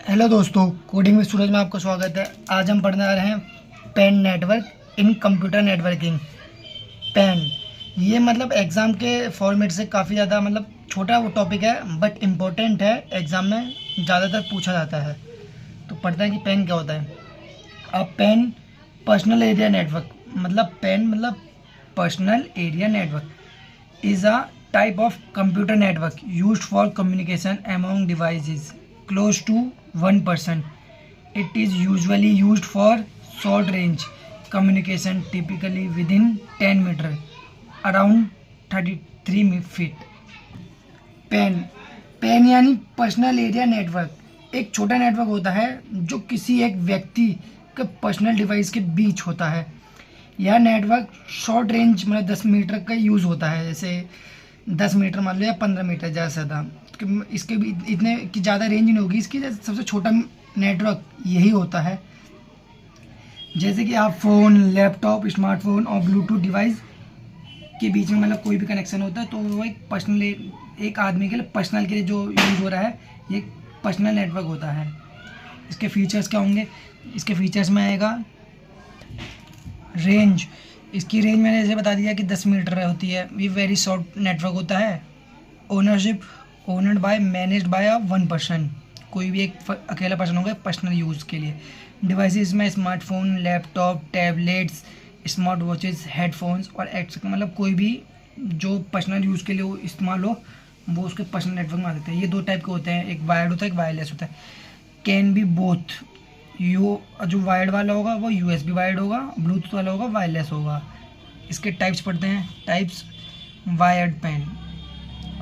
Hello दोस्तों, coding में सूरज में आपका स्वागत है। आज हम पढ़ने आ रहे हैं पैन नेटवर्क इन कंप्यूटर नेटवर्किंग। पैन ये मतलब एग्ज़ाम के फॉर्मेट से काफ़ी ज़्यादा छोटा वो टॉपिक है, बट इम्पोर्टेंट है। एग्ज़ाम में ज़्यादातर पूछा जाता है। तो पढ़ते हैं कि पैन क्या होता है। अब pan personal area network pan personal area network is a type of computer network used for communication among devices close to one person. It is usually used for short range communication, typically within 10 meter, around 33 feet. Pan pan यानी personal area network एक छोटा network होता है जो किसी एक व्यक्ति के पर्सनल डिवाइस के बीच होता है। यह नेटवर्क शॉर्ट रेंज 10 मीटर का यूज़ होता है। जैसे 10 मीटर मान लो या 15 मीटर ज़्यादा से ज़्यादा, इसके भी इतने की ज़्यादा रेंज नहीं होगी इसकी। सबसे छोटा नेटवर्क यही होता है। जैसे कि आप फ़ोन, लैपटॉप, स्मार्टफोन और ब्लूटूथ डिवाइस के बीच में कोई भी कनेक्शन होता है, तो वो एक पर्सनल, एक आदमी के लिए पर्सनल के लिए जो यूज़ हो रहा है, ये पर्सनल नेटवर्क होता है। इसके फीचर्स क्या होंगे? इसके फीचर्स में आएगा रेंज। इसकी रेंज मैंने जैसे बता दिया कि 10 मीटर होती है। ये वेरी शॉर्ट नेटवर्क होता है। Ownership owned by managed by one person, कोई भी एक अकेला पर्सन होगा पर्सनल यूज़ के लिए। डिवाइसेस में smartphone, laptop, tablets, smart watches, headphones और कोई भी जो पर्सनल यूज़ के लिए वो इस्तेमाल हो, वो उसके पर्सनल नेटवर्क में आ सकते हैं। ये दो टाइप के होते हैं, एक वायर्ड होता है, एक वायरलेस होता है। Can be both. जो वायर्ड वाला होगा वो USB वायर्ड होगा, ब्लूटूथ वाला होगा वायरलेस होगा। इसके टाइप्स पढ़ते हैं। Types: wired pan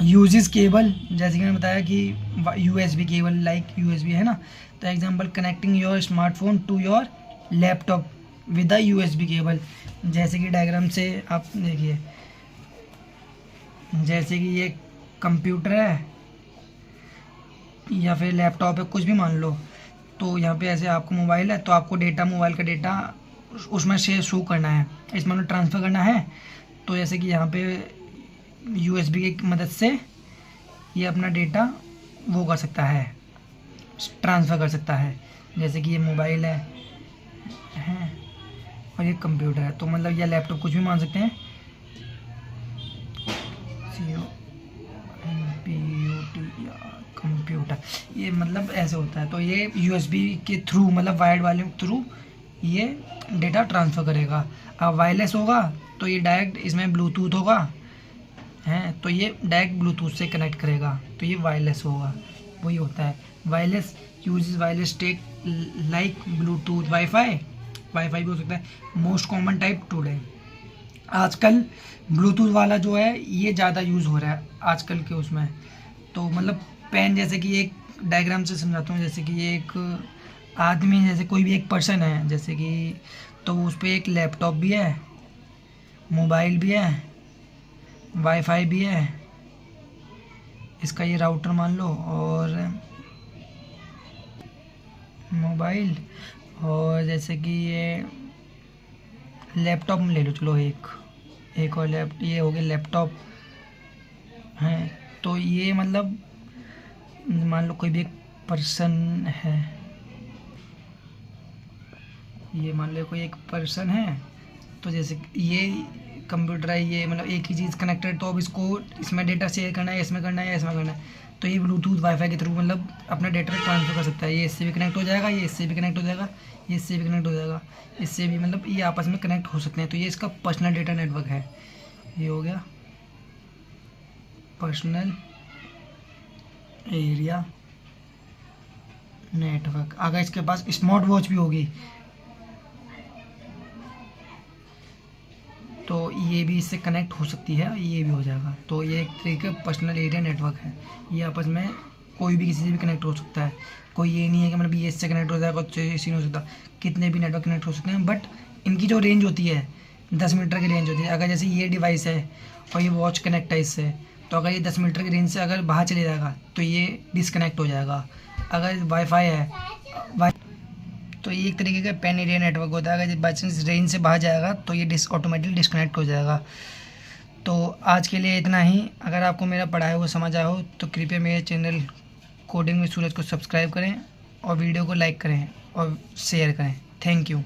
uses cable, जैसे कि मैंने बताया कि USB केबल, लाइक USB है ना। तो example, connecting your smartphone to your laptop with a USB cable. जैसे कि डायग्राम से आप देखिए, जैसे कि ये कंप्यूटर है या फिर लैपटॉप है, कुछ भी मान लो। तो यहाँ पे ऐसे आपको मोबाइल है, तो आपको डेटा, मोबाइल का डेटा उसमें से शो करना है, इसमें ट्रांसफ़र करना है। तो जैसे कि यहाँ पे USB की मदद से ये अपना डेटा वो कर सकता है, ट्रांसफ़र कर सकता है। जैसे कि ये मोबाइल है और ये कंप्यूटर है, तो या लैपटॉप, कुछ भी मान सकते हैं। कंप्यूटर ये ऐसे होता है। तो ये USB के थ्रू वायर्ड वाले थ्रू ये डेटा ट्रांसफ़र करेगा। अब वायरलेस होगा तो ये डायरेक्ट इसमें ब्लूटूथ होगा, हैं, तो ये डायरेक्ट ब्लूटूथ से कनेक्ट करेगा, तो ये वायरलेस होगा। वही होता है wireless. Uses wireless tech like Bluetooth, wifi भी हो सकता है। Most common type today. आजकल ब्लूटूथ वाला जो है ये ज़्यादा यूज़ हो रहा है आजकल के उसमें। तो पेन, जैसे कि एक डायग्राम से समझाता हूँ। जैसे कि ये एक आदमी, जैसे कोई भी एक पर्सन है, जैसे कि, तो उस पर एक लैपटॉप भी है, मोबाइल भी है, वाईफाई भी है, इसका ये राउटर मान लो, और मोबाइल, और जैसे कि ये लैपटॉप में ले लो, चलो एक और ये हो गया लैपटॉप है। तो ये मान लो कोई भी एक पर्सन है, ये मान लो कोई एक पर्सन है। तो जैसे ये कंप्यूटर है, ये एक ही चीज़ कनेक्टेड, तो अब इसको इसमें डेटा शेयर करना है, इसमें करना है या इसमें करना है, तो ये ब्लूटूथ वाईफाई के थ्रू अपना डेटा ट्रांसफ़र कर सकता है। ये इससे भी कनेक्ट हो जाएगा, ये इससे भी कनेक्ट हो जाएगा, ये इससे भी कनेक्ट हो जाएगा, इससे भी ये आपस में कनेक्ट हो सकते हैं। तो ये इसका पर्सनल डेटा नेटवर्क है। ये हो गया पर्सनल एरिया नेटवर्क। अगर इसके पास स्मार्ट वॉच भी होगी तो ये भी इससे कनेक्ट हो सकती है, ये भी हो जाएगा। तो ये एक तरीके का पर्सनल एरिया नेटवर्क है। ये आपस में कोई भी किसी से भी कनेक्ट हो सकता है। कोई ये नहीं है कि ये इससे कनेक्ट हो जाएगा, कुछ ऐसी नहीं हो सकता। कितने भी नेटवर्क कनेक्ट हो सकते हैं, बट इनकी जो रेंज होती है 10 मीटर की रेंज होती है। अगर जैसे ये डिवाइस है और ये वॉच कनेक्ट है इससे, तो अगर ये 10 मीटर की रेंज से अगर बाहर चले जाएगा तो ये डिसकनेक्ट हो जाएगा। अगर वाईफाई है तो ये एक तरीके का पैन एरिया नेटवर्क होता है। अगर बाई चांस रेंज से बाहर जाएगा तो ये ऑटोमेटिकली डिस्कनेक्ट हो जाएगा। तो आज के लिए इतना ही। अगर आपको मेरा पढ़ाया हुआ समझ आया हो तो कृपया मेरे चैनल कोडिंग में सूरज को सब्सक्राइब करें और वीडियो को लाइक करें और शेयर करें। Thank you.